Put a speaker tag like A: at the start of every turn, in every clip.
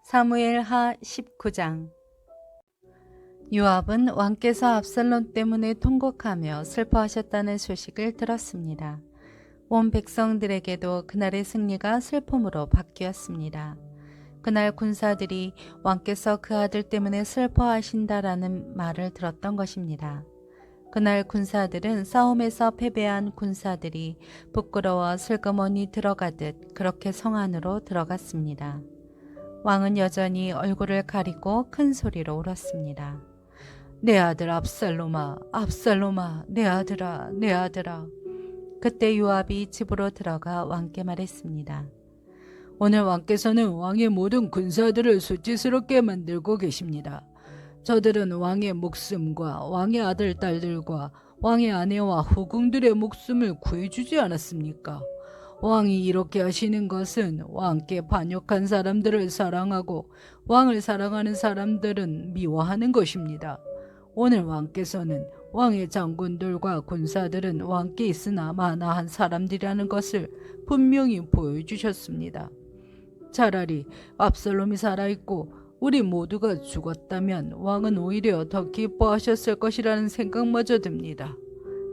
A: 사무엘하 19장. 요압은 왕께서 압살롬 때문에 통곡하며 슬퍼하셨다는 소식을 들었습니다. 온 백성들에게도 그날의 승리가 슬픔으로 바뀌었습니다. 그날 군사들이 왕께서 그 아들 때문에 슬퍼하신다라는 말을 들었던 것입니다. 그날 군사들은 싸움에서 패배한 군사들이 부끄러워 슬그머니 들어가듯 그렇게 성 안으로 들어갔습니다. 왕은 여전히 얼굴을 가리고 큰 소리로 울었습니다. 내 아들 압살롬아, 압살롬아, 내 아들아, 내 아들아. 그때 요압이 집으로 들어가 왕께 말했습니다. 오늘 왕께서는 왕의 모든 군사들을 수치스럽게 만들고 계십니다. 저들은 왕의 목숨과 왕의 아들, 딸들과 왕의 아내와 후궁들의 목숨을 구해주지 않았습니까? 왕이 이렇게 하시는 것은 왕께 반역한 사람들을 사랑하고 왕을 사랑하는 사람들은 미워하는 것입니다. 오늘 왕께서는 왕의 장군들과 군사들은 왕께 있으나 마나한 사람들이라는 것을 분명히 보여주셨습니다. 차라리 압살롬이 살아있고 우리 모두가 죽었다면 왕은 오히려 더 기뻐하셨을 것이라는 생각마저 듭니다.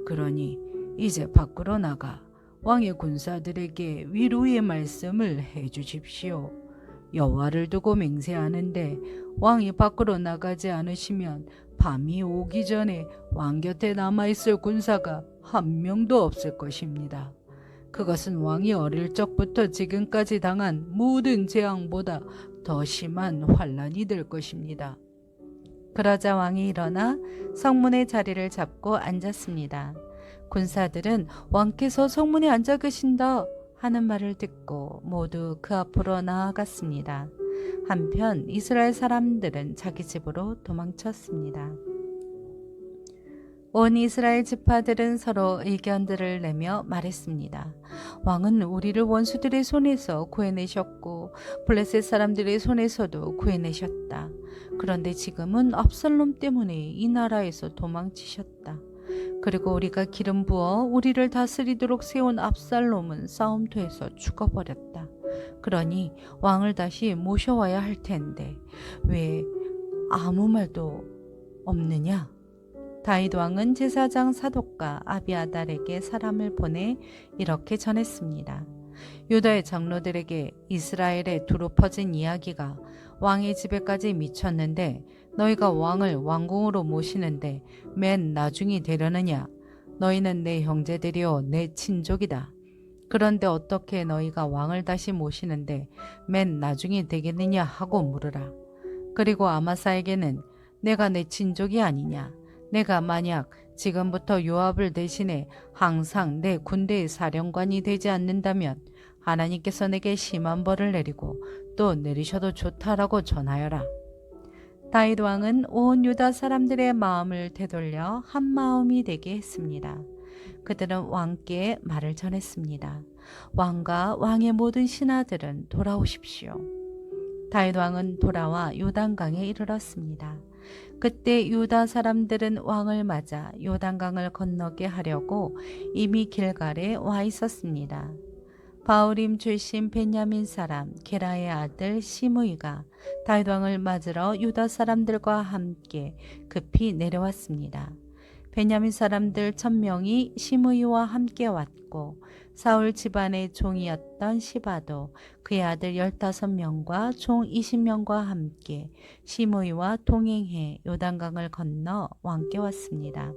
A: 그러니 이제 밖으로 나가 왕의 군사들에게 위로의 말씀을 해주십시오. 여호와를 두고 맹세하는데 왕이 밖으로 나가지 않으시면 밤이 오기 전에 왕 곁에 남아있을 군사가 한 명도 없을 것입니다. 그것은 왕이 어릴 적부터 지금까지 당한 모든 재앙보다 더 심한 환난이 될 것입니다. 그러자 왕이 일어나 성문의 자리를 잡고 앉았습니다. 군사들은 왕께서 성문에 앉아 계신다 하는 말을 듣고 모두 그 앞으로 나아갔습니다. 한편 이스라엘 사람들은 자기 집으로 도망쳤습니다. 온 이스라엘 지파들은 서로 의견들을 내며 말했습니다. 왕은 우리를 원수들의 손에서 구해내셨고 블레셋 사람들의 손에서도 구해내셨다. 그런데 지금은 압살롬 때문에 이 나라에서 도망치셨다. 그리고 우리가 기름 부어 우리를 다스리도록 세운 압살롬은 싸움터에서 죽어버렸다. 그러니 왕을 다시 모셔와야 할 텐데 왜 아무 말도 없느냐? 다윗 왕은 제사장 사독과 아비아달에게 사람을 보내 이렇게 전했습니다. 유다의 장로들에게 이스라엘에 두루 퍼진 이야기가 왕의 집에까지 미쳤는데 너희가 왕을 왕궁으로 모시는데 맨 나중이 되려느냐? 너희는 내 형제들이요 내 친족이다. 그런데 어떻게 너희가 왕을 다시 모시는데 맨 나중이 되겠느냐 하고 물으라. 그리고 아마사에게는 내가 내 친족이 아니냐? 내가 만약 지금부터 요압을 대신해 항상 내 군대의 사령관이 되지 않는다면 하나님께서 내게 심한 벌을 내리고 또 내리셔도 좋다라고 전하여라. 다윗 왕은 온 유다 사람들의 마음을 되돌려 한 마음이 되게 했습니다. 그들은 왕께 말을 전했습니다. 왕과 왕의 모든 신하들은 돌아오십시오. 다윗 왕은 돌아와 요단강에 이르렀습니다. 그때 유다 사람들은 왕을 맞아 요단강을 건너게 하려고 이미 길갈에 와 있었습니다. 바울임 출신 베냐민 사람 게라의 아들 시므이가 다윗 왕을 맞으러 유다 사람들과 함께 급히 내려왔습니다. 베냐민 사람들 1000명이 시므이와 함께 왔고 사울 집안의 종이었던 시바도 그의 아들 15명과 종 20명과 함께 시므이와 동행해 요단강을 건너 왕께 왔습니다.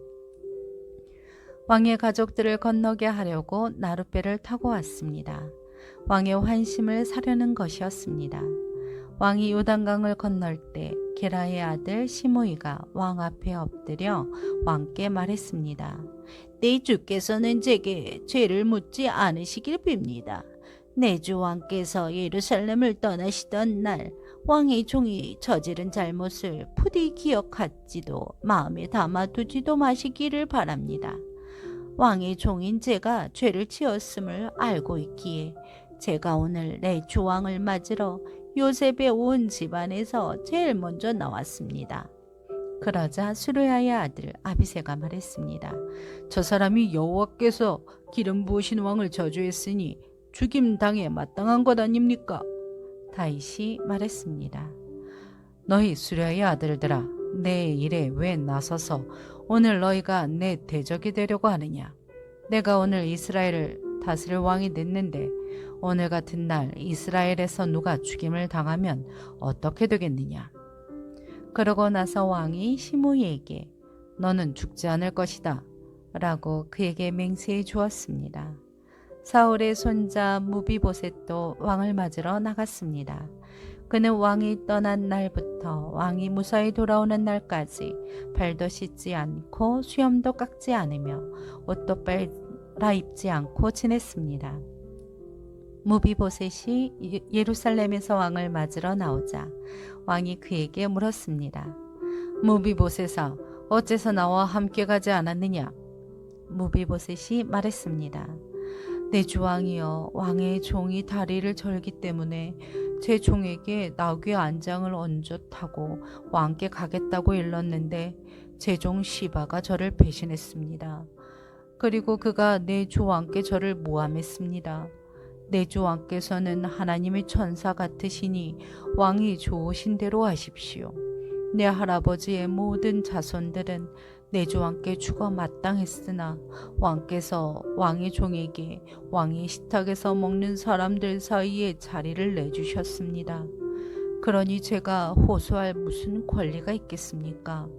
A: 왕의 가족들을 건너게 하려고 나룻배를 타고 왔습니다. 왕의 환심을 사려는 것이었습니다. 왕이 요단강을 건널 때 게라의 아들 시므이가 왕 앞에 엎드려 왕께 말했습니다. 내 주께서는 제게 죄를 묻지 않으시길 빕니다. 내 주 왕께서 예루살렘을 떠나시던 날 왕의 종이 저지른 잘못을 부디 기억하지도 마음에 담아두지도 마시기를 바랍니다. 왕의 종인 제가 죄를 지었음을 알고 있기에 제가 오늘 내 주 왕을 맞으러 요셉의 온 집안에서 제일 먼저 나왔습니다. 그러자 수르야의 아들 아비새가 말했습니다. 저 사람이 여호와께서 기름 부으신 왕을 저주했으니 죽임 당해 마땅한 것 아닙니까? 다윗이 말했습니다. 너희 수려의 아들들아, 내 일에 왜 나서서 오늘 너희가 내 대적이 되려고 하느냐? 내가 오늘 이스라엘을 다스릴 왕이 됐는데 오늘 같은 날 이스라엘에서 누가 죽임을 당하면 어떻게 되겠느냐? 그러고 나서 왕이 시므이에게 너는 죽지 않을 것이다 라고 그에게 맹세해 주었습니다. 사울의 손자 무비보셋도 왕을 맞으러 나갔습니다. 그는 왕이 떠난 날부터 왕이 무사히 돌아오는 날까지 발도 씻지 않고 수염도 깎지 않으며 옷도 빨아입지 않고 지냈습니다. 무비보셋이 예루살렘에서 왕을 맞으러 나오자 왕이 그에게 물었습니다. 무비보셋아, 어째서 나와 함께 가지 않았느냐? 무비보셋이 말했습니다. 내 주왕이여, 왕의 종이 다리를 절기 때문에 제 종에게 나귀의 안장을 얹어 타고 왕께 가겠다고 일렀는데 제 종 시바가 저를 배신했습니다. 그리고 그가 내 주 왕께 저를 모함했습니다. 내 주 왕께서는 하나님의 천사 같으시니 왕이 좋으신 대로 하십시오. 내 할아버지의 모든 자손들은 내 주 왕께 죽어 마땅했으나 왕께서 왕의 종에게 왕의 식탁에서 먹는 사람들 사이에 자리를 내주셨습니다. 그러니 제가 호소할 무슨 권리가 있겠습니까?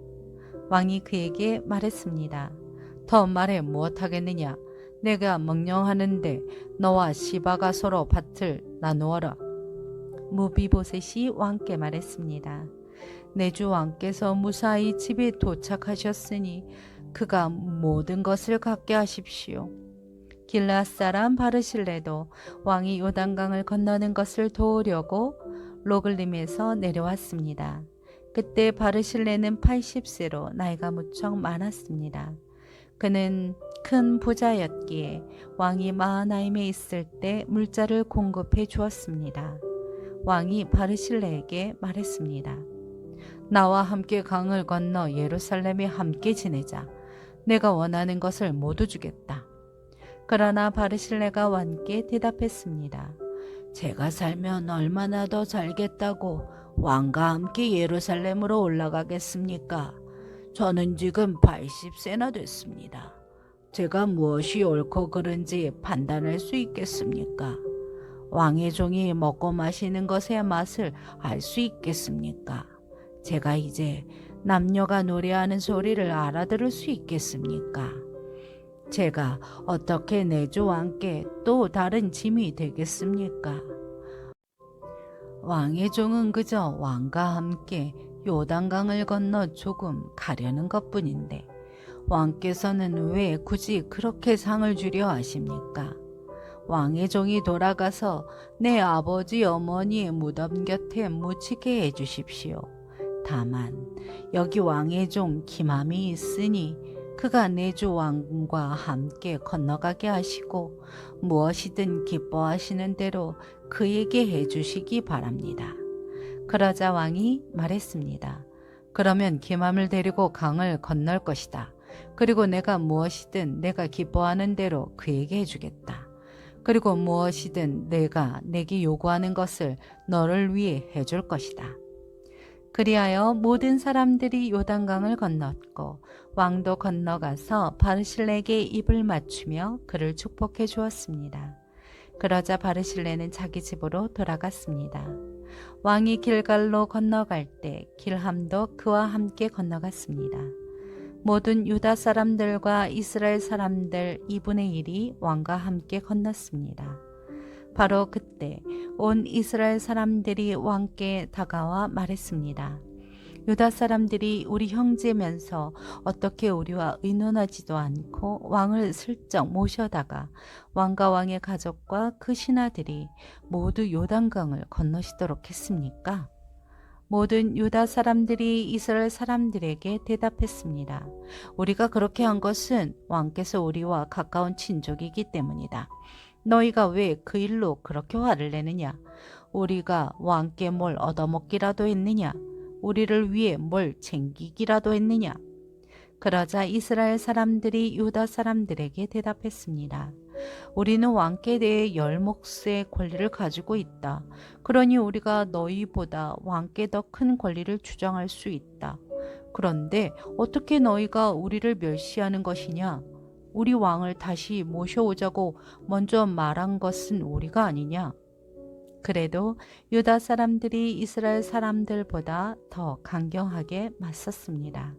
A: 왕이 그에게 말했습니다. 더 말해 무엇하겠느냐? 내가 명령하는데 너와 시바가 서로 밭을 나누어라. 무비보셋이 왕께 말했습니다. 내 주 왕께서 무사히 집에 도착하셨으니 그가 모든 것을 갖게 하십시오. 길앗 사람 바르실레도 왕이 요단강을 건너는 것을 도우려고 로글림에서 내려왔습니다. 그때 바르실레는 80세로 나이가 무척 많았습니다. 그는 큰 부자였기에 왕이 마하나임에 있을 때 물자를 공급해 주었습니다. 왕이 바르실레에게 말했습니다. 나와 함께 강을 건너 예루살렘에 함께 지내자. 내가 원하는 것을 모두 주겠다. 그러나 바르실레가 왕께 대답했습니다. 제가 살면 얼마나 더 살겠다고 왕과 함께 예루살렘으로 올라가겠습니까? 저는 지금 80세나 됐습니다. 제가 무엇이 옳고 그른지 판단할 수 있겠습니까? 왕의 종이 먹고 마시는 것의 맛을 알 수 있겠습니까? 제가 이제 남녀가 노래하는 소리를 알아들을 수 있겠습니까? 제가 어떻게 내 주 왕께 또 다른 짐이 되겠습니까? 왕의 종은 그저 왕과 함께 요단강을 건너 조금 가려는 것뿐인데 왕께서는 왜 굳이 그렇게 상을 주려 하십니까? 왕의 종이 돌아가서 내 아버지 어머니의 무덤 곁에 묻히게 해주십시오. 다만 여기 왕의 종 기맘이 있으니 그가 내 주 왕과 함께 건너가게 하시고 무엇이든 기뻐하시는 대로 그에게 해주시기 바랍니다. 그러자 왕이 말했습니다. 그러면 기맘을 데리고 강을 건널 것이다. 그리고 내가 무엇이든 내가 기뻐하는 대로 그에게 해주겠다. 그리고 무엇이든 내가 내게 요구하는 것을 너를 위해 해줄 것이다. 그리하여 모든 사람들이 요단강을 건넜고 왕도 건너가서 바르실레에게 입을 맞추며 그를 축복해 주었습니다. 그러자 바르실레는 자기 집으로 돌아갔습니다. 왕이 길갈로 건너갈 때 길함도 그와 함께 건너갔습니다. 모든 유다 사람들과 이스라엘 사람들 2분의 1이 왕과 함께 건넜습니다. 바로 그때 온 이스라엘 사람들이 왕께 다가와 말했습니다. 유다 사람들이 우리 형제면서 어떻게 우리와 의논하지도 않고 왕을 슬쩍 모셔다가 왕과 왕의 가족과 그 신하들이 모두 요단강을 건너시도록 했습니까? 모든 유다 사람들이 이스라엘 사람들에게 대답했습니다. 우리가 그렇게 한 것은 왕께서 우리와 가까운 친족이기 때문이다. 너희가 왜 그 일로 그렇게 화를 내느냐? 우리가 왕께 뭘 얻어먹기라도 했느냐? 우리를 위해 뭘 챙기기라도 했느냐? 그러자 이스라엘 사람들이 유다 사람들에게 대답했습니다. 우리는 왕께 대해 열 몫의 권리를 가지고 있다. 그러니 우리가 너희보다 왕께 더 큰 권리를 주장할 수 있다. 그런데 어떻게 너희가 우리를 멸시하는 것이냐? 우리 왕을 다시 모셔오자고 먼저 말한 것은 우리가 아니냐? 그래도 유다 사람들이 이스라엘 사람들보다 더 강경하게 맞섰습니다.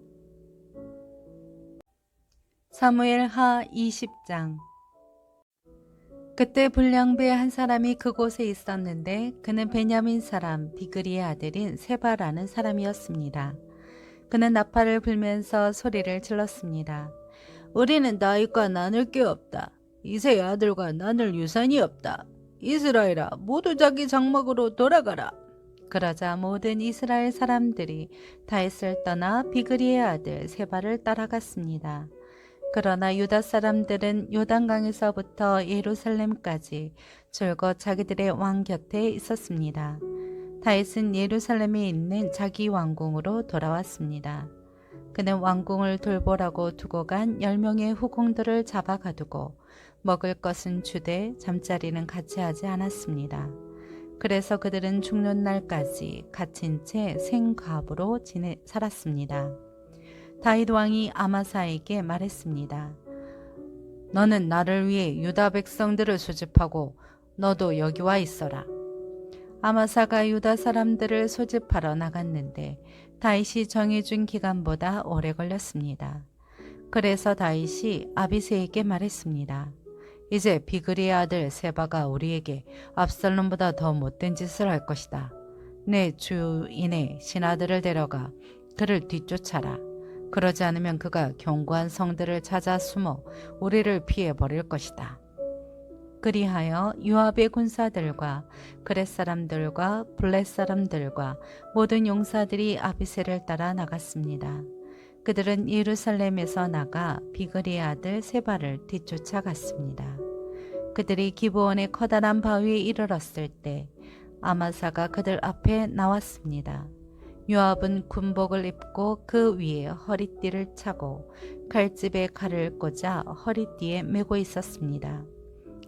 A: 사무엘하 20장. 그때 불량배 한 사람이 그곳에 있었는데 그는 베냐민 사람 비그리의 아들인 세바라는 사람이었습니다. 그는 나팔을 불면서 소리를 질렀습니다. 우리는 다윗과 나눌 게 없다. 이새의 아들과 나눌 유산이 없다. 이스라엘아, 모두 자기 장막으로 돌아가라. 그러자 모든 이스라엘 사람들이 다윗을 떠나 비그리의 아들 세바를 따라갔습니다. 그러나 유다 사람들은 요단강에서부터 예루살렘까지 줄곧 자기들의 왕 곁에 있었습니다. 다윗은 예루살렘에 있는 자기 왕궁으로 돌아왔습니다. 그는 왕궁을 돌보라고 두고 간 10명의 후궁들을 잡아가두고 먹을 것은 주되 잠자리는 같이 하지 않았습니다. 그래서 그들은 죽는 날까지 갇힌 채 생갑으로 살았습니다. 다윗 왕이 아마사에게 말했습니다. 너는 나를 위해 유다 백성들을 소집하고 너도 여기 와 있어라. 아마사가 유다 사람들을 소집하러 나갔는데 다윗이 정해준 기간보다 오래 걸렸습니다. 그래서 다윗이 아비새에게 말했습니다. 이제 비그리의 아들 세바가 우리에게 압살롬보다 더 못된 짓을 할 것이다. 내 주인의 신하들을 데려가 그를 뒤쫓아라. 그러지 않으면 그가 견고한 성들을 찾아 숨어 우리를 피해 버릴 것이다. 그리하여 요압의 군사들과 그렛 사람들과 블렛 사람들과 모든 용사들이 아비새를 따라 나갔습니다. 그들은 예루살렘에서 나가 비그리의 아들 세바를 뒤쫓아갔습니다. 그들이 기브온의 커다란 바위에 이르렀을 때 아마사가 그들 앞에 나왔습니다. 요압은 군복을 입고 그 위에 허리띠를 차고 칼집에 칼을 꽂아 허리띠에 메고 있었습니다.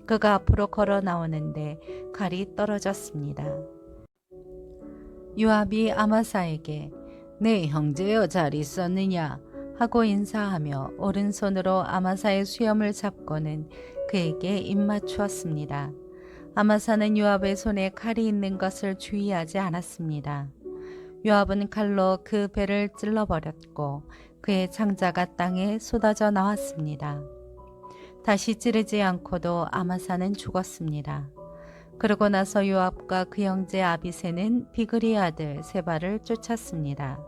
A: 그가 앞으로 걸어 나오는데 칼이 떨어졌습니다. 요압이 아마사에게 내 형제여 잘 있었느냐 하고 인사하며 오른손으로 아마사의 수염을 잡고는 그에게 입맞추었습니다. 아마사는 요압의 손에 칼이 있는 것을 주의하지 않았습니다. 요압은 칼로 그 배를 찔러버렸고 그의 창자가 땅에 쏟아져 나왔습니다. 다시 찌르지 않고도 아마사는 죽었습니다. 그러고 나서 요압과 그 형제 아비새는 비그리 아들 세바를 쫓았습니다.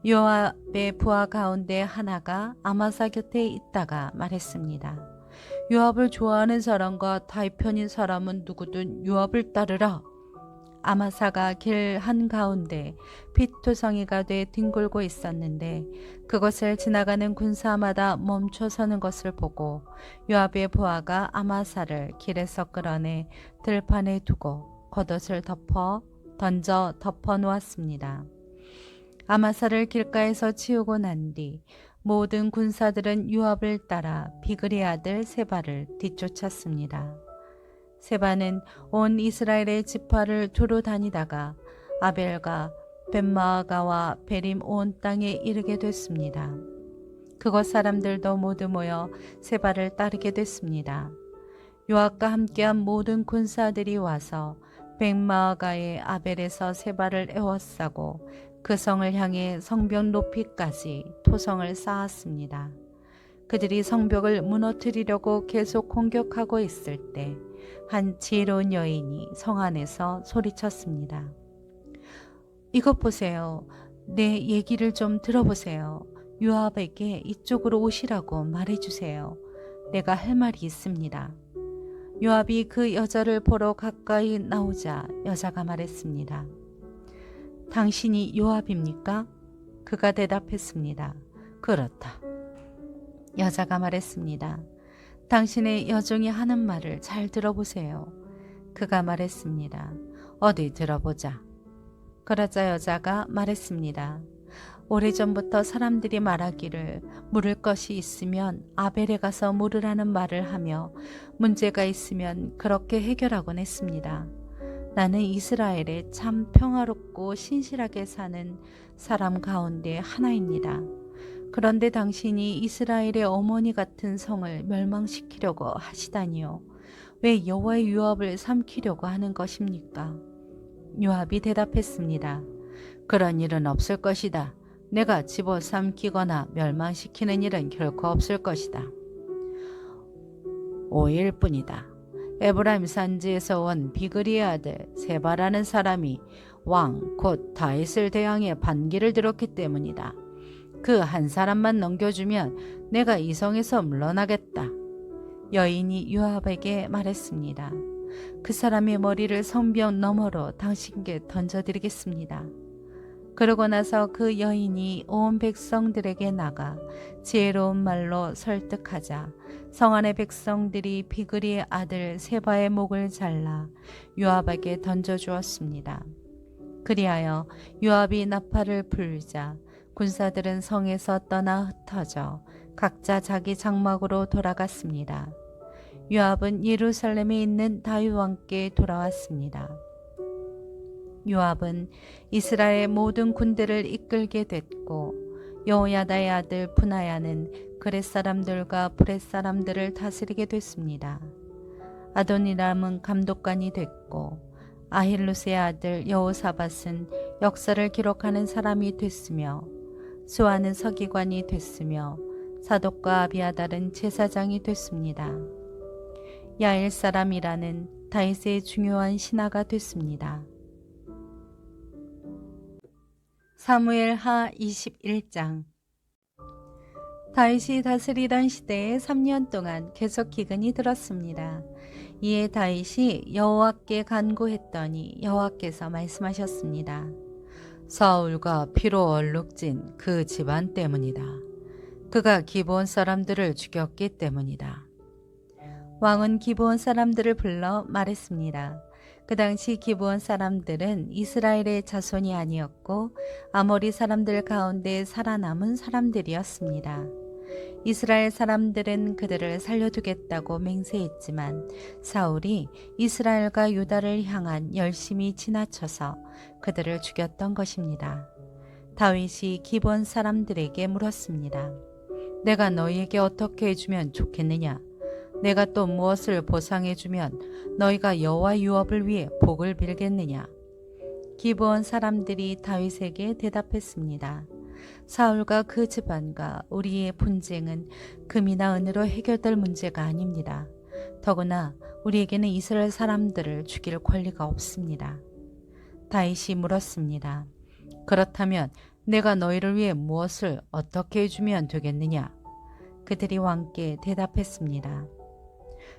A: 요압의 부하 가운데 하나가 아마사 곁에 있다가 말했습니다. 요압을 좋아하는 사람과 다윗 편인 사람은 누구든 요압을 따르라. 아마사가 길 한가운데 피투성이가 돼 뒹굴고 있었는데 그것을 지나가는 군사마다 멈춰 서는 것을 보고 요압의 부하가 아마사를 길에서 끌어내 들판에 두고 겉옷을 던져 덮어 놓았습니다. 아마사를 길가에서 치우고 난 뒤 모든 군사들은 요압을 따라 비그리 아들 세바를 뒤쫓았습니다. 세바는 온 이스라엘의 지파를 두루 다니다가 아벨과 벳마아가와 베림 온 땅에 이르게 됐습니다. 그곳 사람들도 모두 모여 세바를 따르게 됐습니다. 요압과 함께한 모든 군사들이 와서 벳마아가의 아벨에서 세바를 에워싸고 그 성을 향해 성벽 높이까지 토성을 쌓았습니다. 그들이 성벽을 무너뜨리려고 계속 공격하고 있을 때 한 지혜로운 여인이 성 안에서 소리쳤습니다. 이것 보세요. 내 얘기를 좀 들어보세요. 요압에게 이쪽으로 오시라고 말해주세요. 내가 할 말이 있습니다. 요압이 그 여자를 보러 가까이 나오자 여자가 말했습니다. 당신이 요압입니까? 그가 대답했습니다. 그렇다. 여자가 말했습니다. 당신의 여종이 하는 말을 잘 들어보세요. 그가 말했습니다. 어디 들어보자. 그러자 여자가 말했습니다. 오래전부터 사람들이 말하기를 물을 것이 있으면 아벨에 가서 물으라는 말을 하며 문제가 있으면 그렇게 해결하곤 했습니다. 나는 이스라엘에 참 평화롭고 신실하게 사는 사람 가운데 하나입니다. 그런데 당신이 이스라엘의 어머니 같은 성을 멸망시키려고 하시다니요. 왜 여호와의 유업을 삼키려고 하는 것입니까? 요압이 대답했습니다. 그런 일은 없을 것이다. 내가 집어삼키거나 멸망시키는 일은 결코 없을 것이다. 5일 뿐이다. 에브라임 산지에서 온 비그리의 아들 세바라는 사람이 왕 곧 다윗을 대항해 반기를 들었기 때문이다. 그 한 사람만 넘겨주면 내가 이 성에서 물러나겠다. 여인이 요압에게 말했습니다. 그 사람의 머리를 성벽 너머로 당신께 던져드리겠습니다. 그러고 나서 그 여인이 온 백성들에게 나가 지혜로운 말로 설득하자 성 안의 백성들이 비그리의 아들 세바의 목을 잘라 요압에게 던져주었습니다. 그리하여 요압이 나팔을 불자 군사들은 성에서 떠나 흩어져 각자 자기 장막으로 돌아갔습니다. 요압은 예루살렘에 있는 다윗 왕께 돌아왔습니다. 요압은 이스라엘 모든 군대를 이끌게 됐고 여호야다의 아들 분하야는 그렛 사람들과 브렛 사람들을 다스리게 됐습니다. 아도니람은 감독관이 됐고 아힐루스의 아들 여호사밧은 역사를 기록하는 사람이 됐으며 수아는 서기관이 됐으며 사독과 아비아달은 제사장이 됐습니다. 야일 사람이라는 다윗의 중요한 신하가 됐습니다. 사무엘하 21장. 다윗이 다스리던 시대에 3년 동안 계속 기근이 들었습니다. 이에 다윗이 여호와께 간구했더니 여호와께서 말씀하셨습니다. 사울과 피로 얼룩진 그 집안 때문이다. 그가 기브온 사람들을 죽였기 때문이다. 왕은 기브온 사람들을 불러 말했습니다. 그 당시 기브온 사람들은 이스라엘의 자손이 아니었고 아모리 사람들 가운데 살아남은 사람들이었습니다. 이스라엘 사람들은 그들을 살려두겠다고 맹세했지만 사울이 이스라엘과 유다를 향한 열심이 지나쳐서 그들을 죽였던 것입니다. 다윗이 기브온 사람들에게 물었습니다. 내가 너희에게 어떻게 해주면 좋겠느냐? 내가 또 무엇을 보상해주면 너희가 여호와 유업을 위해 복을 빌겠느냐? 기브온 사람들이 다윗에게 대답했습니다. 사울과 그 집안과 우리의 분쟁은 금이나 은으로 해결될 문제가 아닙니다. 더구나 우리에게는 이스라엘 사람들을 죽일 권리가 없습니다. 다윗이 물었습니다. 그렇다면 내가 너희를 위해 무엇을 어떻게 해주면 되겠느냐? 그들이 왕께 대답했습니다.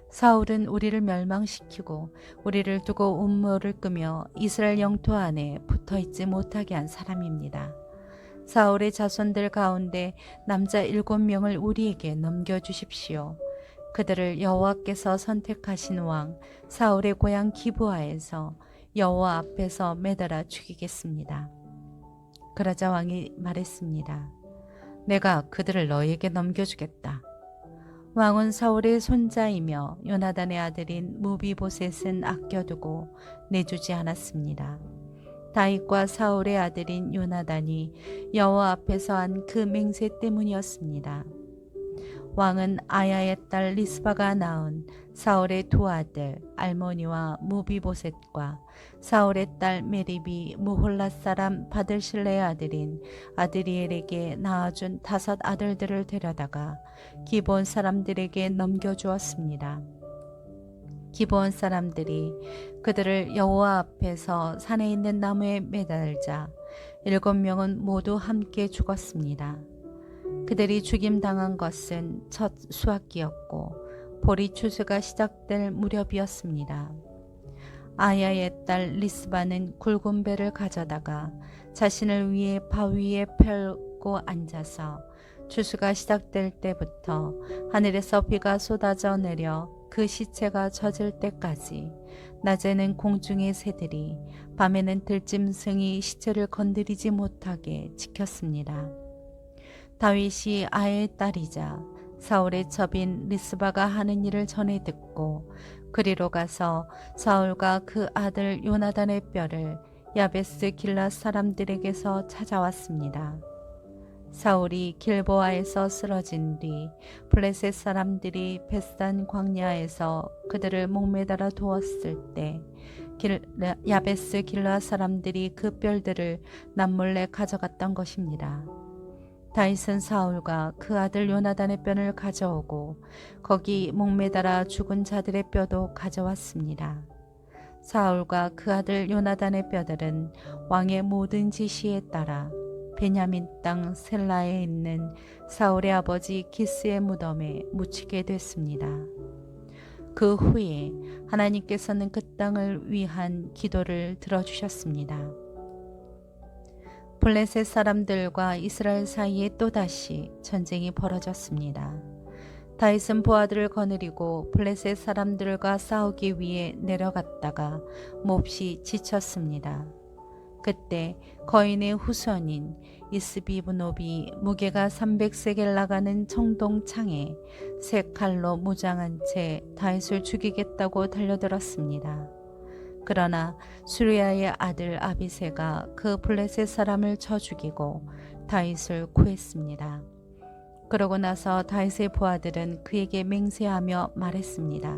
A: 사울은 우리를 멸망시키고 우리를 두고 음모를 끄며 이스라엘 영토 안에 붙어있지 못하게 한 사람입니다. 사울의 자손들 가운데 남자 7명을 우리에게 넘겨주십시오. 그들을 여호와께서 선택하신 왕 사울의 고향 기브아에서 여호와 앞에서 매달아 죽이겠습니다. 그러자 왕이 말했습니다. 내가 그들을 너희에게 넘겨주겠다. 왕은 사울의 손자이며 요나단의 아들인 무비보셋은 아껴두고 내주지 않았습니다. 다윗과 사울의 아들인 요나단이 여호와 앞에서 한 그 맹세 때문이었습니다. 왕은 아야의 딸 리스바가 낳은 사울의 두 아들 알모니와 무비보셋과 사울의 딸 메립이 무홀랏 사람 바들실레의 아들인 아드리엘에게 낳아준 5 아들들을 데려다가 기브온 사람들에게 넘겨주었습니다. 기브온 사람들이 그들을 여호와 앞에서 산에 있는 나무에 매달자 7명은 모두 함께 죽었습니다. 그들이 죽임당한 것은 첫 수확기였고 보리 추수가 시작될 무렵이었습니다. 아야의 딸 리스바는 굵은 배를 가져다가 자신을 위해 바위에 펴고 앉아서 추수가 시작될 때부터 하늘에서 비가 쏟아져 내려 그 시체가 젖을 때까지 낮에는 공중의 새들이, 밤에는 들짐승이 시체를 건드리지 못하게 지켰습니다. 다윗이 아의 딸이자 사울의 첩인 리스바가 하는 일을 전해 듣고 그리로 가서 사울과 그 아들 요나단의 뼈를 야베스 길랏 사람들에게서 찾아왔습니다. 사울이 길보아에서 쓰러진 뒤 블레셋 사람들이 벳산 광야에서 그들을 목매달아 두었을 때 야베스 길랏 사람들이 그 뼈들을 남몰래 가져갔던 것입니다. 다윗은 사울과 그 아들 요나단의 뼈를 가져오고 거기 목매달아 죽은 자들의 뼈도 가져왔습니다. 사울과 그 아들 요나단의 뼈들은 왕의 모든 지시에 따라 베냐민 땅 셀라에 있는 사울의 아버지 기스의 무덤에 묻히게 됐습니다. 그 후에 하나님께서는 그 땅을 위한 기도를 들어주셨습니다. 블레셋 사람들과 이스라엘 사이에 또다시 전쟁이 벌어졌습니다. 다윗은 부하들을 거느리고 블레셋 사람들과 싸우기 위해 내려갔다가 몹시 지쳤습니다. 그때 거인의 후손인 이스비브노비 무게가 300세겔 나가는 청동창에 새 칼로 무장한 채 다윗을 죽이겠다고 달려들었습니다. 그러나 수리아의 아들 아비새가 그 블레셋 사람을 쳐 죽이고 다윗을 구했습니다. 그러고 나서 다윗의 부하들은 그에게 맹세하며 말했습니다.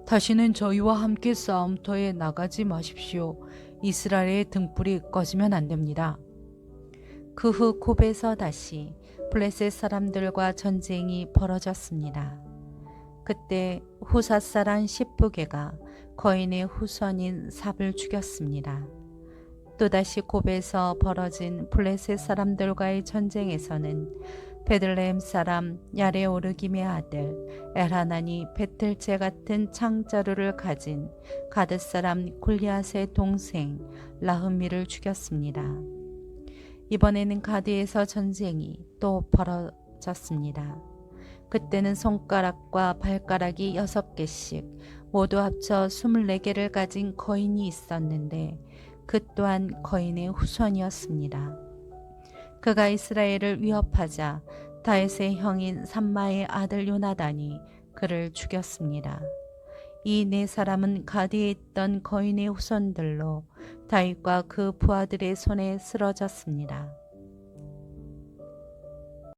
A: 다시는 저희와 함께 싸움터에 나가지 마십시오. 이스라엘의 등불이 꺼지면 안 됩니다. 그 후 곱에서 다시 블레셋 사람들과 전쟁이 벌어졌습니다. 그때 후삿 사람 십부게가 거인의 후손인 삽을 죽였습니다. 또다시 곱에서 벌어진 블레셋 사람들과의 전쟁에서는 베들레헴 사람 야레오르김의 아들 엘하난이 배틀채 같은 창자루를 가진 가드 사람 골리앗의 동생 라흐미를 죽였습니다. 이번에는 가드에서 전쟁이 또 벌어졌습니다. 그때는 손가락과 발가락이 6개씩 모두 합쳐 24개를 가진 거인이 있었는데 그 또한 거인의 후손이었습니다. 그가 이스라엘을 위협하자 다윗의 형인 삼마의 아들 요나단이 그를 죽였습니다. 이 네 사람은 가드에 있던 거인의 후손들로 다윗과 그 부하들의 손에 쓰러졌습니다.